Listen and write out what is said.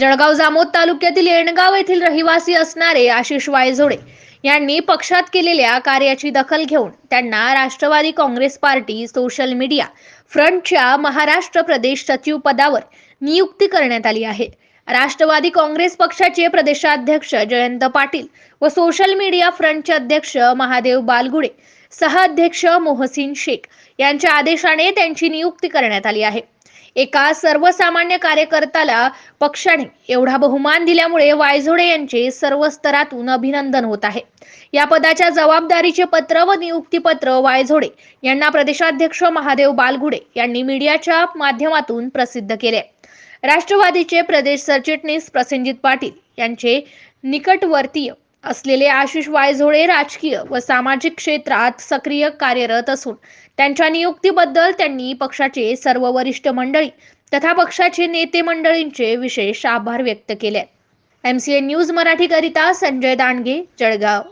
जळगाव जामोद तालुक्यातील येणगाव येथील रहिवासी असणारे आशिष वायझोडे यांनी पक्षात केलेल्या कार्याची दखल घेऊन त्यांना Rashtravadi Congress party social media फ्रंटच्या महाराष्ट्र प्रदेश सचिव पदावर नियुक्ती करण्यात आली आहे। राष्ट्रवादी काँग्रेस पक्षाचे प्रदेशाध्यक्ष जयंत पाटील व सोशल मीडिया फ्रंटचे अध्यक्ष महादेव बालगुडे, सह-अध्यक्ष मोहसिन शेख यांच्या आदेशाने त्यांची नियुक्ती करण्यात आली आहे। एका सर्वसामान्य कार्यकर्त्याला पक्षाने एवढा बहुमान दिल्यामुळे वायझोडे यांचे सर्व स्तरातून अभिनंदन होत आहे। या पदाच्या जबाबदारीचे पत्र व नियुक्ती पत्र वायझोडे यांना प्रदेशाध्यक्ष महादेव बालगुडे यांनी मीडियाच्या माध्यमातून प्रसिद्ध केले। राष्ट्रवादीचे प्रदेश सरचिटणीस प्रसेनजित पाटील यांचे निकटवर्तीय असलेले आशिष वायझोडे राजकीय व सामाजिक क्षेत्रात सक्रिय कार्यरत असून त्यांच्या नियुक्तीबद्दल त्यांनी पक्षाचे सर्व वरिष्ठ मंडळी तथा पक्षाचे नेते मंडळींचे विशेष आभार व्यक्त केले। MCN न्यूज मराठी करिता संजय दांडगे, जळगाव।